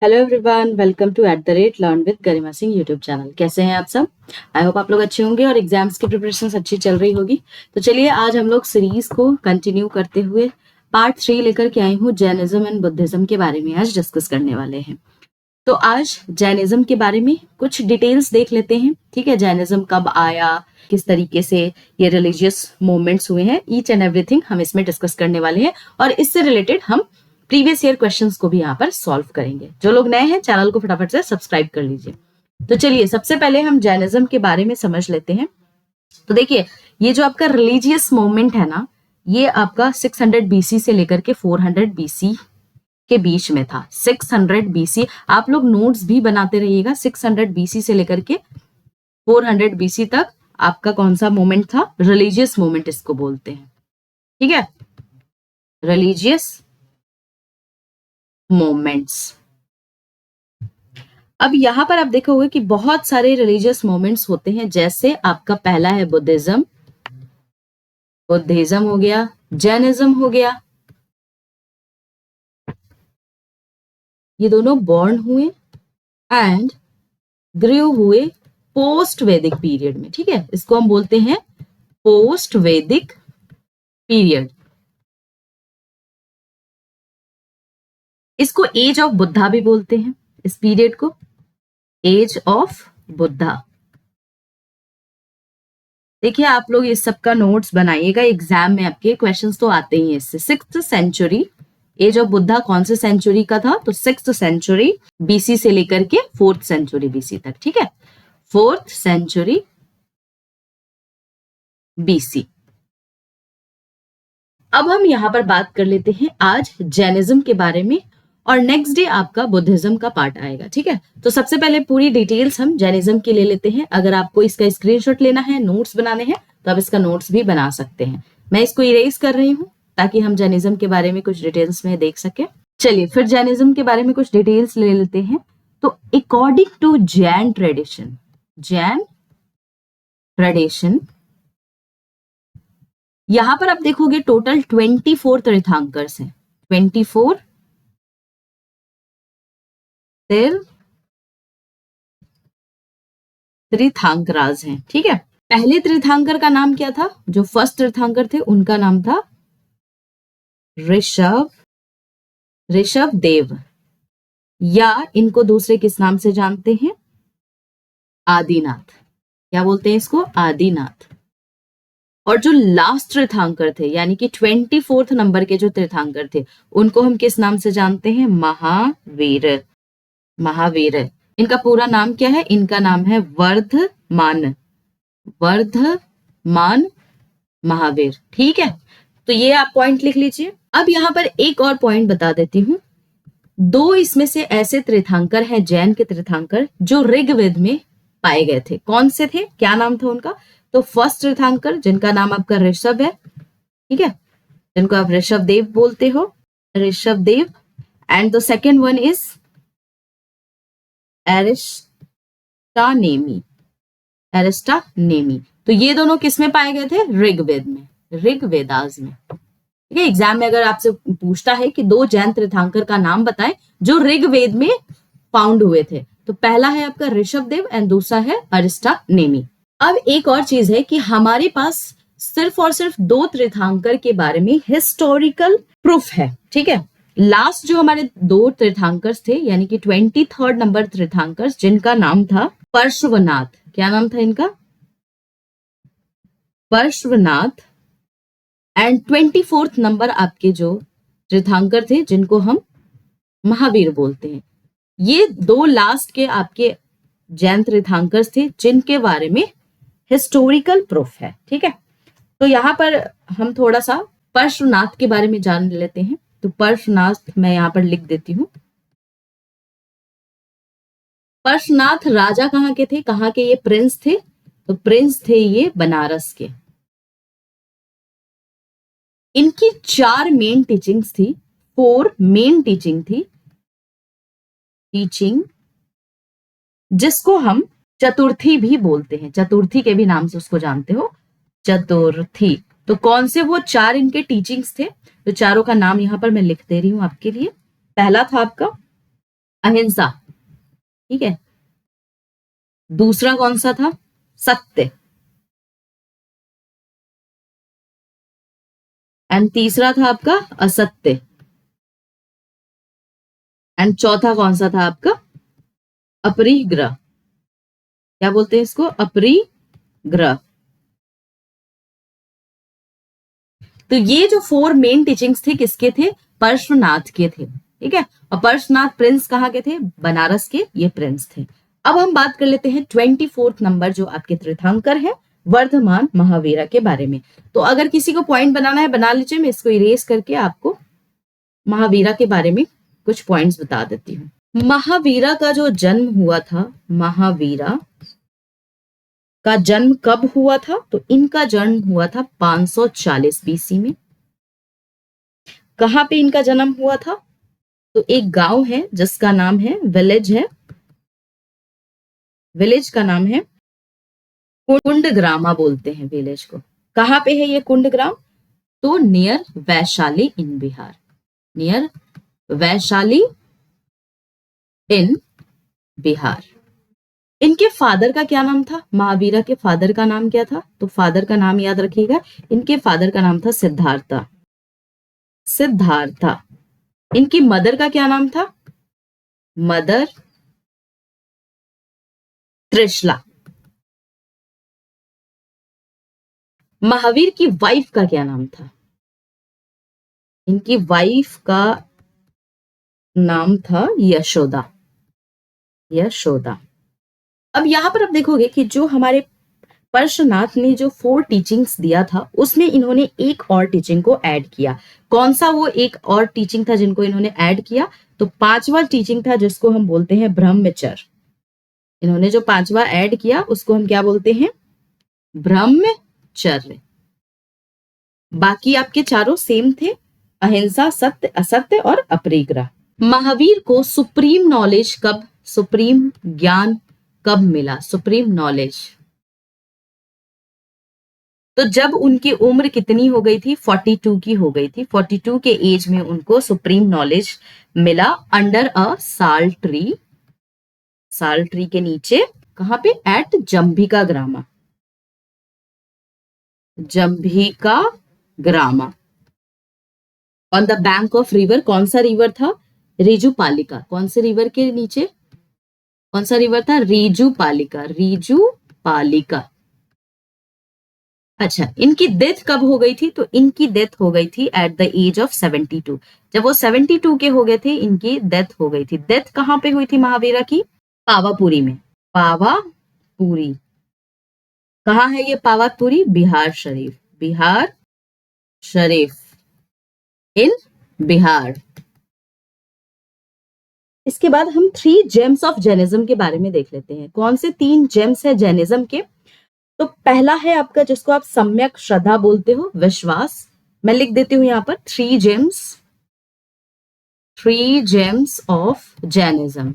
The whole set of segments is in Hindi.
Hello everyone, welcome to @learn with Garima Singh YouTube channel. कैसे हैं आप सब? आई होप आप लोग अच्छे होंगे और एग्जाम्स की प्रिपरेशन अच्छी चल रही होगी। तो चलिए आज हम लोग सीरीज को कंटिन्यू करते हुए पार्ट 3 लेकर के आई हूँ। जैनिज्म एंड बुद्धिज्म के बारे में आज डिस्कस करने वाले हैं। तो आज जैनिज्म के बारे में कुछ डिटेल्स देख लेते हैं। ठीक है, जैनिज्म कब आया, किस तरीके से ये रिलीजियस मूवमेंट्स हुए हैं, ईच एंड एवरीथिंग हम इसमें डिस्कस करने वाले हैं। और इससे रिलेटेड हम प्रीवियस ईयर क्वेश्चंस को भी यहाँ पर सॉल्व करेंगे। जो लोग नए हैं चैनल को फटाफट से सब्सक्राइब कर लीजिए। तो चलिए सबसे पहले हम जैनिज्म के बारे में समझ लेते हैं। तो देखिए, ये जो आपका रिलीजियस मूवमेंट है ना, ये आपका 600 बीसी से लेकर के 400 बीसी के बीच में था। 600 बीसी, आप लोग नोट्स भी बनाते रहिएगा। 600 बीसी से लेकर के 400 बीसी तक आपका कौन सा मोमेंट था? रिलीजियस मोमेंट इसको बोलते हैं। ठीक है, रिलीजियस मोमेंट्स। अब यहां पर आप देखोगे कि बहुत सारे रिलीजियस मोमेंट्स होते हैं। जैसे आपका पहला है बुद्धिज्म, बुद्धिज्म हो गया, जैनिज्म हो गया। ये दोनों बॉर्न हुए एंड ग्रू हुए पोस्ट वैदिक पीरियड में। ठीक है, इसको हम बोलते हैं पोस्ट वैदिक पीरियड। इसको एज ऑफ बुद्धा भी बोलते हैं, इस पीरियड को एज ऑफ बुद्धा। देखिए, आप लोग इस सब का नोट्स बनाइएगा, एग्जाम में आपके क्वेश्चंस तो आते ही हैं इससे। 6th century, as of Buddha कौन से सेंचुरी का था? तो 6th सेंचुरी बीसी से लेकर के 4th सेंचुरी बीसी तक। ठीक है, 4th सेंचुरी बीसी। अब हम यहां पर बात कर लेते हैं आज जैनिज्म के बारे में, और नेक्स्ट डे आपका बुद्धिज्म का पार्ट आएगा। ठीक है, तो सबसे पहले पूरी डिटेल्स हम जैनिज्म की ले लेते हैं। अगर आपको इसका स्क्रीनशॉट लेना है, नोट्स बनाने हैं, तो आप इसका नोट्स भी बना सकते हैं। मैं इसको इरेज कर रही हूं ताकि हम जैनिज्म के बारे में कुछ डिटेल्स में देख सके। चलिए फिर जैनिज्म के बारे में कुछ डिटेल्स ले लेते हैं। तो according to Jain tradition, Jain tradition, यहां पर आप देखोगे टोटल 24 तीर्थंकर्स हैं। 24 तीर्थंकराज हैं। ठीक है, पहले तीर्थंकर का नाम क्या था? जो फर्स्ट तीर्थंकर थे उनका नाम था ऋषभ देव, या इनको दूसरे किस नाम से जानते हैं? आदिनाथ। क्या बोलते हैं इसको? आदिनाथ। और जो लास्ट तीर्थंकर थे, यानी कि 24th नंबर के जो तीर्थंकर थे, उनको हम किस नाम से जानते हैं? महावीर। महावीर। इनका पूरा नाम क्या है? इनका नाम है वर्धमान, वर्धमान महावीर। ठीक है, तो ये आप पॉइंट लिख लीजिए। अब यहां पर एक और पॉइंट बता देती हूं। दो इसमें से ऐसे तीर्थंकर हैं, जैन के तीर्थंकर, जो ऋग्वेद में पाए गए थे। कौन से थे? क्या नाम था उनका? तो फर्स्ट तीर्थंकर जिनका नाम आपका ऋषभ है, ठीक है, जिनको आप ऋषभ देव बोलते हो, Rishabh Dev. And the second one is Arishtanemi, Arishtanemi. तो ये दोनों किस में पाए गए थे? ऋग्वेद में, ऋग्वेदास में। ठीक है, एग्जाम में अगर आपसे पूछता है कि दो जैन तीर्थंकर का नाम बताएं जो ऋग्वेद में फाउंड हुए थे, तो पहला है आपका ऋषभ देव एंड दूसरा है एरिस्टानेमी। अब एक और चीज है कि हमारे पास सिर्फ और सिर्फ दो तीर्थंकर के बारे में हिस्टोरिकल प्रूफ है। ठीक है, लास्ट जो हमारे दो तीर्थंकर थे, यानी कि 23rd नंबर तीर्थंकर, जिनका नाम था पार्श्वनाथ। क्या नाम था इनका? पार्श्वनाथ। एंड 24th नंबर आपके जो तीर्थंकर थे, जिनको हम महावीर बोलते हैं। ये दो लास्ट के आपके जैन तीर्थंकर थे जिनके बारे में हिस्टोरिकल प्रूफ है। ठीक है, तो यहां पर हम थोड़ा सा पार्श्वनाथ के बारे में जान लेते हैं। तो पार्श्वनाथ मैं यहां पर लिख देती हूं। पार्श्वनाथ राजा कहां के थे? कहां के ये प्रिंस थे? तो प्रिंस थे ये बनारस के। इनकी 4 मेन टीचिंग्स थी, 4 मेन टीचिंग थी, टीचिंग, जिसको हम चतुर्थी भी बोलते हैं। चतुर्थी के भी नाम से उसको जानते हो, चतुर्थी। तो कौन से वो 4 इनके टीचिंग्स थे? तो चारों का नाम यहां पर मैं लिख दे रही हूं आपके लिए। पहला था आपका अहिंसा, ठीक है। दूसरा कौन सा था? सत्य। एंड तीसरा था आपका असत्य। एंड चौथा कौन सा था आपका? अपरिग्रह। क्या बोलते हैं इसको? अपरिग्रह। तो ये जो 4 मेन टीचिंग्स थे किसके थे? पार्श्वनाथ के थे, ठीक है। और पार्श्वनाथ प्रिंस कहाँ के थे? बनारस के ये प्रिंस थे। अब हम बात कर लेते हैं 24 नंबर जो आपके तीर्थंकर है वर्धमान महावीरा के बारे में। तो अगर किसी को पॉइंट बनाना है बना लीजिए, मैं इसको इरेज करके आपको महावीरा के बारे में कुछ पॉइंट्स बता देती हूँ। महावीरा का जो जन्म हुआ था, महावीरा का जन्म कब हुआ था? तो इनका जन्म हुआ था 540 बीसी में। कहां पे इनका जन्म हुआ था? तो एक गांव है जिसका नाम है, विलेज है, विलेज का नाम है कुंडग्रामा बोलते हैं विलेज को। कहां पे है ये कुंडग्राम? तो नियर वैशाली इन बिहार, नियर वैशाली इन बिहार। इनके फादर का क्या नाम था? महावीरा के फादर का नाम क्या था? तो फादर का नाम याद रखिएगा, इनके फादर का नाम था सिद्धार्था, सिद्धार्था। इनकी मदर का क्या नाम था? मदर त्रिशला। महावीर की वाइफ का क्या नाम था? इनकी वाइफ का नाम था यशोदा, यशोदा। अब यहां पर आप देखोगे कि जो हमारे पार्श्वनाथ ने जो 4 टीचिंग्स दिया था उसमें इन्होंने एक और टीचिंग को ऐड किया। कौन सा वो एक और टीचिंग था जिनको इन्होंने ऐड किया? तो 5वां टीचिंग था जिसको हम बोलते हैं ब्रह्मचर्य। इन्होंने जो 5वां ऐड किया उसको हम क्या बोलते हैं? ब्रह्मचर्य। बाकी आपके चारों सेम थे, अहिंसा, सत्य, असत्य और अपरिग्रह। महावीर को सुप्रीम नॉलेज कब, सुप्रीम ज्ञान कब मिला? सुप्रीम नॉलेज तो जब उनकी उम्र कितनी हो गई थी? 42 की हो गई थी। 42 के एज में उनको सुप्रीम नॉलेज मिला under a sal tree, sal tree के नीचे। कहां पे? At Jambhika grama, Jambhika grama on the bank of river. कौन सा रिवर था? रीजूपालिका। कौन से रिवर के नीचे? कौन सा रिवर था? रीजूपालिका, रीजूपालिका। अच्छा, इनकी डेथ कब हो गई थी? तो इनकी डेथ हो गई थी एट द एज ऑफ 72। जब वो 72 के हो गए थे इनकी डेथ हो गई थी। डेथ कहां पे हुई थी महावीरा की? पावापुरी में, पावापुरी। कहाँ है ये पावापुरी? बिहार शरीफ, बिहार शरीफ इन बिहार। इसके बाद हम 3 जेम्स ऑफ जैनिज्म के बारे में देख लेते हैं। कौन से 3 जेम्स है जैनिज्म के? तो पहला है आपका जिसको आप सम्यक श्रद्धा बोलते हो, विश्वास। मैं लिख देती हूं यहां पर 3 जेम्स, 3 जेम्स ऑफ जैनिज्म,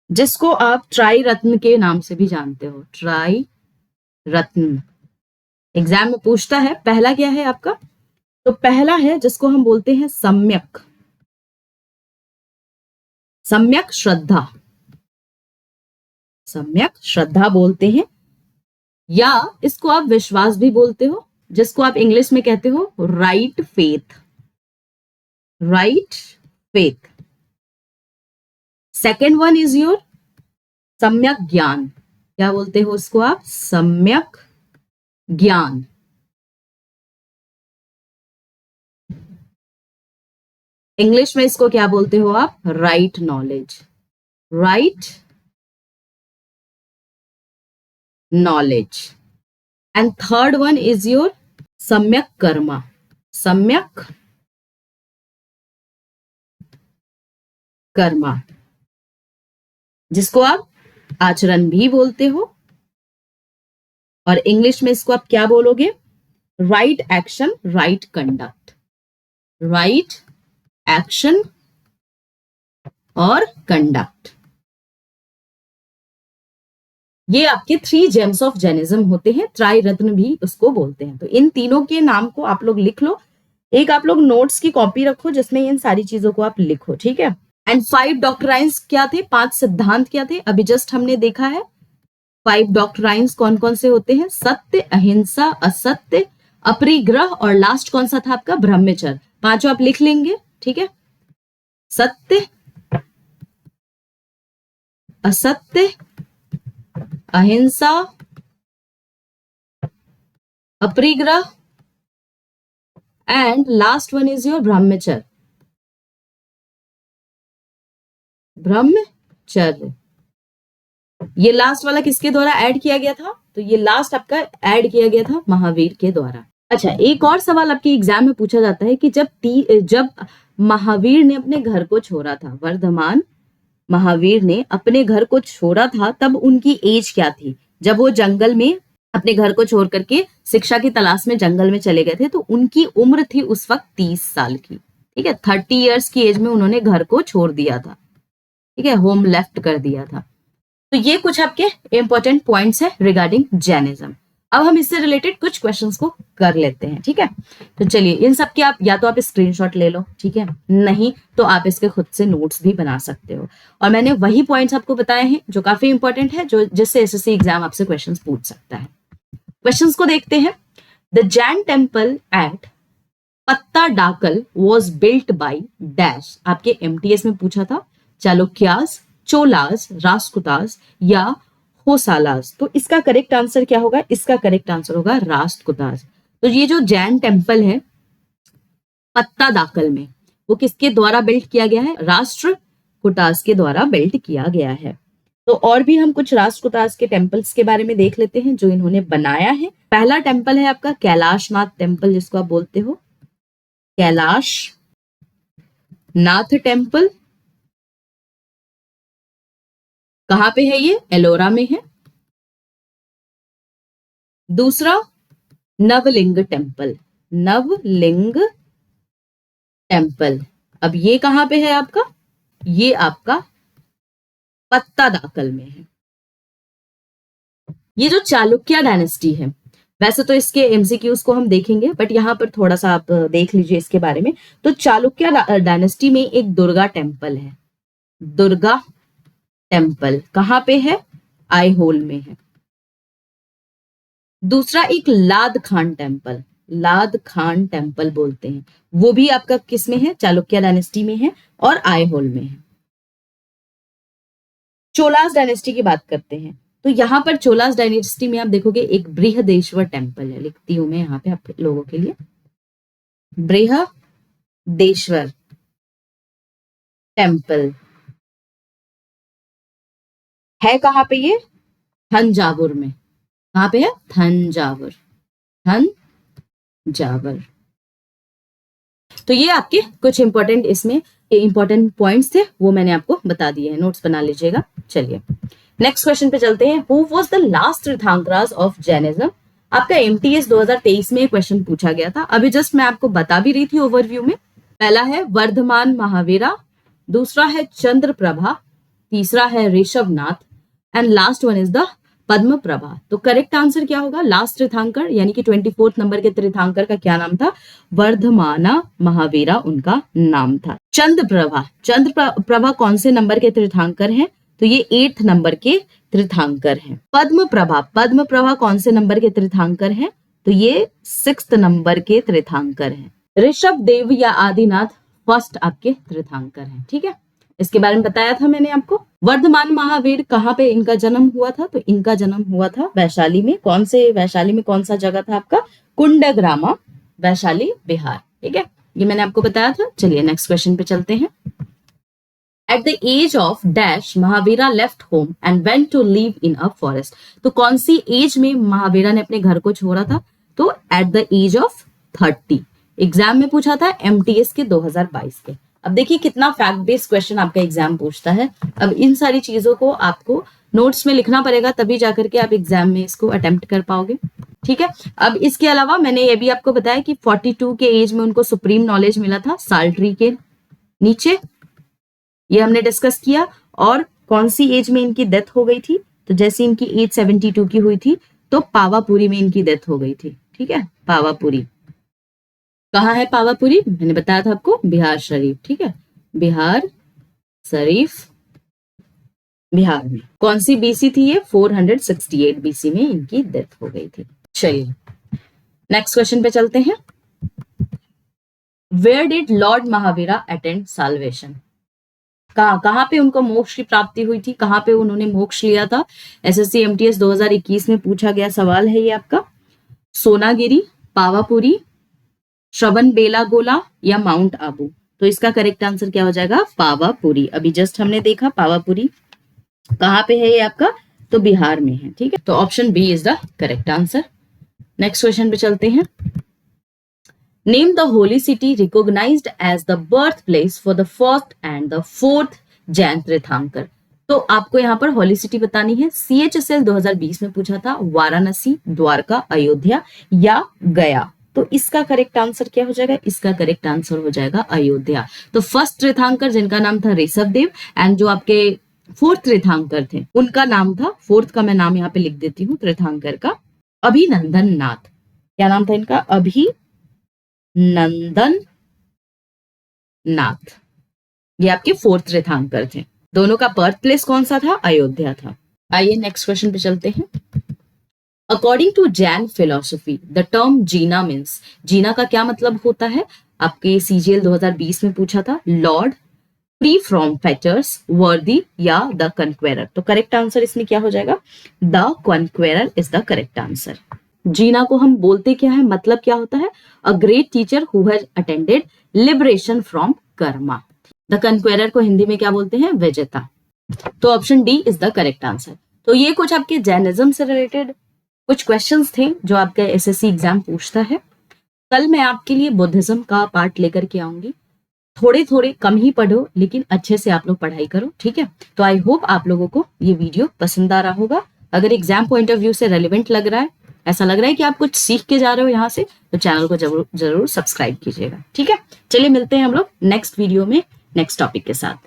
जिसको आप ट्राई रत्न के नाम से भी जानते हो, ट्राई रत्न। एग्जाम में पूछता है। पहला क्या है आपका? तो पहला है जिसको हम बोलते हैं सम्यक, सम्यक श्रद्धा, सम्यक श्रद्धा बोलते हैं, या इसको आप विश्वास भी बोलते हो, जिसको आप इंग्लिश में कहते हो right faith, right faith. Second one is your सम्यक ज्ञान। क्या बोलते हो उसको आप? सम्यक ज्ञान। इंग्लिश में इसको क्या बोलते हो आप? Right knowledge, right knowledge. And third one is your सम्यक कर्मा, सम्यक कर्मा, जिसको आप आचरण भी बोलते हो, और इंग्लिश में इसको आप क्या बोलोगे? Right action, right conduct, right action और कंडक्ट। ये आपके 3 जेम्स ऑफ जैनिज्म होते हैं। त्राई रत्न भी उसको बोलते हैं। तो इन तीनों के नाम को आप लोग लिख लो। एक आप लोग नोट्स की कॉपी रखो जिसमें इन सारी चीजों को आप लिखो, ठीक है। एंड 5 डॉक्ट्राइन्स क्या थे, 5 सिद्धांत क्या थे, अभी जस्ट हमने देखा है। 5 डॉक्ट्राइन्स कौन कौन से होते हैं, सत्य, अहिंसा, असत्य, अपरिग्रह और लास्ट कौन सा था आपका, ब्रह्मचर्य। पांचों आप लिख लेंगे, ठीक है। सत्य, asatya, ahimsa, aparigraha and last one is your brahmacharya. Brahmacharya ये लास्ट वाला किसके द्वारा ऐड किया गया था, तो ये लास्ट आपका ऐड किया गया था महावीर के द्वारा। अच्छा, एक और सवाल आपके एग्जाम में पूछा जाता है कि जब महावीर ने अपने घर को छोड़ा था, वर्धमान महावीर ने अपने घर को छोड़ा था, तब उनकी एज क्या थी। जब वो जंगल में अपने घर को छोड़ करके शिक्षा की तलाश में जंगल में चले गए थे, तो उनकी उम्र थी उस वक्त 30 साल की, ठीक है। 30 ईयर्स की एज में उन्होंने घर को छोड़ दिया था, ठीक है, होम लेफ्ट कर दिया था। तो ये कुछ आपके इंपॉर्टेंट पॉइंट्स है रिगार्डिंग जैनिज्म। अब हम इससे रिलेटेड कुछ क्वेश्चंस को कर लेते हैं, ठीक है। तो चलिए, इन सब के आप या तो आप स्क्रीनशॉट ले लो, ठीक है, नहीं तो आप इसके खुद से नोट्स भी बना सकते हो। और मैंने वही पॉइंट्स आपको बताए हैं जो काफी इंपॉर्टेंट है, जो जिससे एसएससी एग्जाम आपसे क्वेश्चंस पूछ सकता है। क्वेश्चंस को देखते हैं। The Jain temple at Pattadakal was built by dash. आपके एमटीएस में पूछा था, चालुक्यास, चोलास, राष्ट्रकूटास या होसालास। तो इसका करेक्ट आंसर क्या होगा, इसका करेक्ट आंसर होगा राष्ट्रकूटास। तो ये जो जैन टेम्पल है पत्तादाकल में, वो किसके द्वारा बिल्ट किया गया है, राष्ट्रकूटास के द्वारा बिल्ट किया गया है। तो और भी हम कुछ राष्ट्रकूटास के टेम्पल्स के बारे में देख लेते हैं जो इन्होंने बनाया है। पहला टेम्पल है आपका कैलाशनाथ टेम्पल, जिसको आप बोलते हो कैलाश नाथ टेम्पल। कहां पे है ये, एलोरा में है। दूसरा नवलिंग टेम्पल, नवलिंग टेम्पल। अब ये कहां पे है आपका, ये आपका पत्तादाकल में है। ये जो चालुक्य डायनेस्टी है, वैसे तो इसके एमसीक्यूज को हम देखेंगे, बट यहाँ पर थोड़ा सा आप देख लीजिए इसके बारे में। तो चालुक्य डायनेस्टी में एक दुर्गा टेम्पल है, दुर्गा टेम्पल कहां पे है, आईहोल में है। दूसरा एक लाद खान टेम्पल, लाद खान टेम्पल बोलते हैं, वो भी आपका किस में है, चालुक्य डायनेस्टी में है और आईहोल में है। चोलास डायनेस्टी की बात करते हैं, तो यहां पर चोलास डायनेस्टी में आप देखोगे एक बृहदेश्वर टेम्पल है, लिखती हूं मैं यहाँ पे आप लोगों के लिए, बृहदेश्वर टेम्पल है कहां पे, ये थंजावुर में। कहां पे है, थंजावुर, थंजावुर। तो ये आपके कुछ इंपॉर्टेंट इसमें इंपॉर्टेंट पॉइंट्स थे, वो मैंने आपको बता दिए हैं, नोट्स बना लीजिएगा। चलिए नेक्स्ट क्वेश्चन पे चलते हैं। Who was the last तीर्थंकराज of Jainism. आपका एमटीएस 2023 में क्वेश्चन पूछा गया था, अभी जस्ट मैं आपको बता भी रही थी ओवरव्यू में। पहला है वर्धमान महावीरा, दूसरा है चंद्रप्रभा, तीसरा है Rishabhanath and last one is the Padma Prabha. तो करेक्ट आंसर क्या होगा, लास्ट तीर्थंकर यानी कि 24th नंबर के तीर्थंकर का क्या नाम था, वर्धमाना महावीरा उनका नाम था। चंद्रप्रभा कौन से नंबर के तीर्थंकर हैं, तो ये 8th नंबर के तीर्थंकर हैं। पद्म प्रभा कौन से नंबर के तीर्थंकर हैं, तो ये 6th नंबर के तीर्थंकर हैं। ऋषभ देव या आदिनाथ फर्स्ट आपके तीर्थंकर हैं, ठीक है। इसके बारे में बताया था मैंने आपको। वर्धमान महावीर कहाँ पे इनका जन्म हुआ था, तो इनका जन्म हुआ था वैशाली में। कौन से वैशाली में, कौन सा जगह था आपका, कुंडग्रामा, वैशाली बिहार, ठीक है, ये मैंने आपको बताया था। चलिए नेक्स्ट क्वेश्चन पे चलते हैं। At the age of dash Mahavira left home and went to live in a forest. तो कौन सी एज में महावीरा ने अपने घर को छोड़ा था, तो at the age of 30। Exam में पूछा था एमटीएस के 2022 के। अब देखिए कितना फैक्ट बेस्ड क्वेश्चन आपका एग्जाम पूछता है। अब इन सारी चीजों को आपको नोट्स में लिखना पड़ेगा, तभी जाकर के आप एग्जाम में इसको अटेम्प्ट कर पाओगे, ठीक है। अब इसके अलावा मैंने ये भी आपको बताया कि 42 के एज में उनको सुप्रीम नॉलेज मिला था साल ट्री के नीचे, ये हमने डिस्कस किया। और कौन सी एज में इनकी डेथ हो गई थी, तो जैसे इनकी एज 72 की हुई थी, तो पावापुरी में इनकी डेथ हो गई थी, ठीक है, पावापुरी। कहाँ है पावापुरी? मैंने बताया था आपको, बिहार शरीफ। ठीक है, बिहार शरीफ बिहार में। कौन सी बीसी थी ये? 468 बीसी में इनकी डेथ हो गई थी। चलिए नेक्स्ट क्वेश्चन पे चलते हैं। Where did lord Mahavira attend salvation? कहाँ पे उनको मोक्ष की प्राप्ति हुई थी, कहाँ पे उन्होंने मोक्ष लिया था? एसएससी एमटीएस 2021 में पूछा गया सवाल है ये आपका। सोनागिरी, पावापुरी, श्रवण बेलागोला या माउंट आबू? तो इसका करेक्ट आंसर क्या हो जाएगा? पावापुरी। अभी जस्ट हमने देखा पावापुरी कहाँ पे है ये आपका, तो बिहार में है। ठीक है, तो option B is the correct answer. Next question पे चलते हैं। Name the holy city recognised as the birth place for the first and the fourth Jain tirthankara. तो आपको यहाँ पर होली सिटी बतानी है। CHSL 2020 में पूछा था वाराणसी, द्वारका, अयोध्या या गया। तो इसका करेक्ट आंसर क्या हो जाएगा? इसका करेक्ट आंसर हो जाएगा अयोध्या। तो फर्स्ट तीर्थंकर जिनका नाम था ऋषभ देव एंड जो आपके फोर्थ तीर्थंकर थे उनका नाम था, फोर्थ का मैं नाम यहाँ पे लिख देती हूँ तीर्थंकर का, अभिनंदन नाथ। क्या नाम था इनका? अभिनंदन नाथ। ये आपके फोर्थ तीर्थंकर थे। दोनों का बर्थ प्लेस कौन सा था? अयोध्या था। आइए नेक्स्ट क्वेश्चन पे चलते हैं। According to Jain philosophy the term Jina means, Jina का क्या मतलब होता है? आपके CGL 2020 में पूछा था। लॉर्ड, फ्री फ्रॉम फेटर्स, वर्दी या द कन्क्वेरर। तो करेक्ट आंसर इसमें क्या हो जाएगा? The conqueror is the correct answer. Jina को हम बोलते क्या है, मतलब क्या होता है? A great teacher who has attended liberation from karma. The conqueror को हिंदी में क्या बोलते हैं? विजेता। तो option D is the correct answer. तो ये कुछ आपके जैनिज्म से रिलेटेड कुछ क्वेश्चंस थे जो आपका एसएससी एग्जाम पूछता है। कल मैं आपके लिए बुद्धिज्म का पार्ट लेकर के आऊंगी। थोड़े थोड़े कम ही पढ़ो लेकिन अच्छे से आप लोग पढ़ाई करो। ठीक है, तो आई होप आप लोगों को ये वीडियो पसंद आ रहा होगा। अगर एग्जाम पॉइंट ऑफ व्यू से रेलिवेंट लग रहा है, ऐसा लग रहा है कि आप कुछ सीख के जा रहे हो यहाँ से, तो चैनल को जरूर सब्सक्राइब कीजिएगा। ठीक है, चलिए मिलते हैं हम लोग नेक्स्ट वीडियो में नेक्स्ट टॉपिक के साथ।